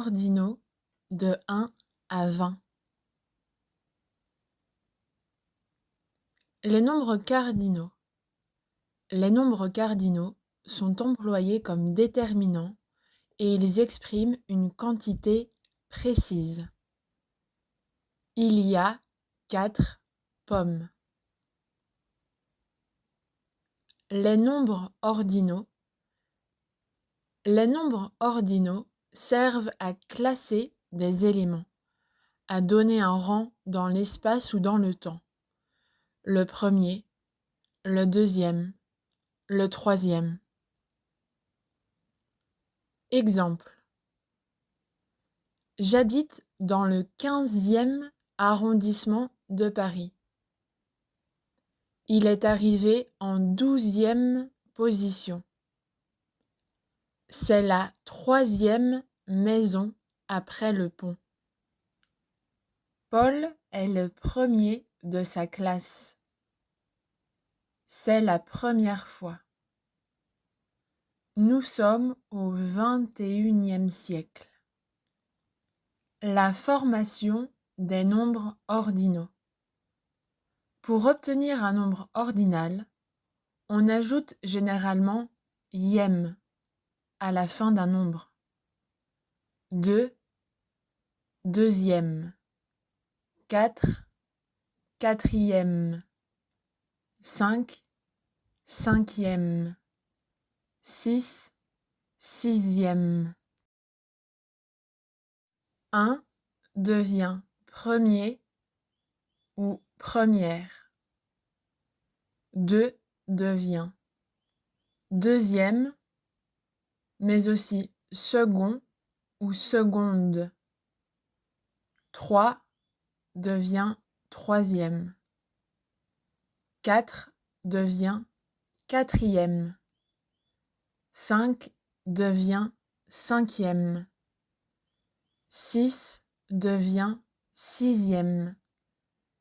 ordinaux de 1 à 20. Les nombres cardinaux. Les nombres cardinaux sont employés comme déterminants et ils expriment une quantité précise. Il y a 4 pommes. Les nombres ordinaux. Les nombres ordinaux servent à classer des éléments, à donner un rang dans l'espace ou dans le temps. Le premier, le deuxième, le troisième. Exemple. J'habite dans le 15e arrondissement de Paris. Il est arrivé en 12e position. C'est la 3e maison après le pont. Paul est le premier de sa classe. C'est la première fois. Nous sommes au 21e siècle. La formation des nombres ordinaux. Pour obtenir un nombre ordinal, on ajoute généralement ième à la fin d'un nombre. 2, deuxième. 4, quatrième. 5, cinquième. 6, sixième. 1 devient premier ou première. 2 devient deuxième, mais aussi second ou seconde. 3 devient troisième. 4 devient quatrième. 5 devient cinquième. 6 devient sixième.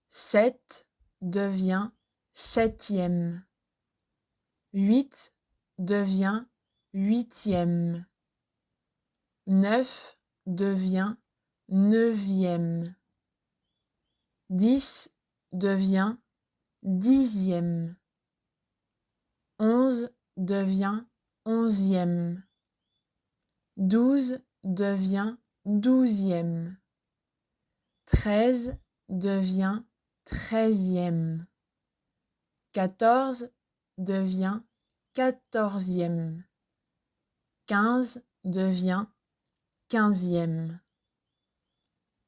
7 devient septième. 8 devient huitième. 9 devient neuvième. 10 devient dixième. 11 devient onzième. 12 devient douzième. 13 devient treizième. 14 devient quatorzième. 15 devient quinzième.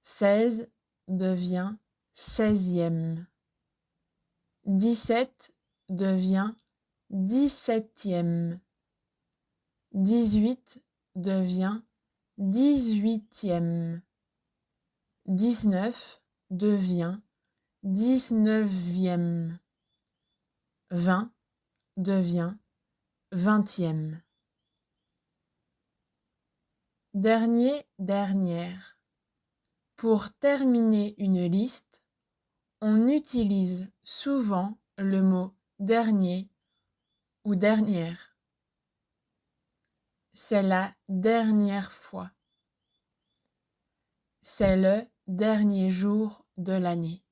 16 devient seizième. 17 devient dix-septième. 18 devient dix-huitième. 19 devient dix-neuvième. 20 devient vingtième. Dernier, dernière. Pour terminer une liste, on utilise souvent le mot dernier ou dernière. C'est la dernière fois. C'est le dernier jour de l'année.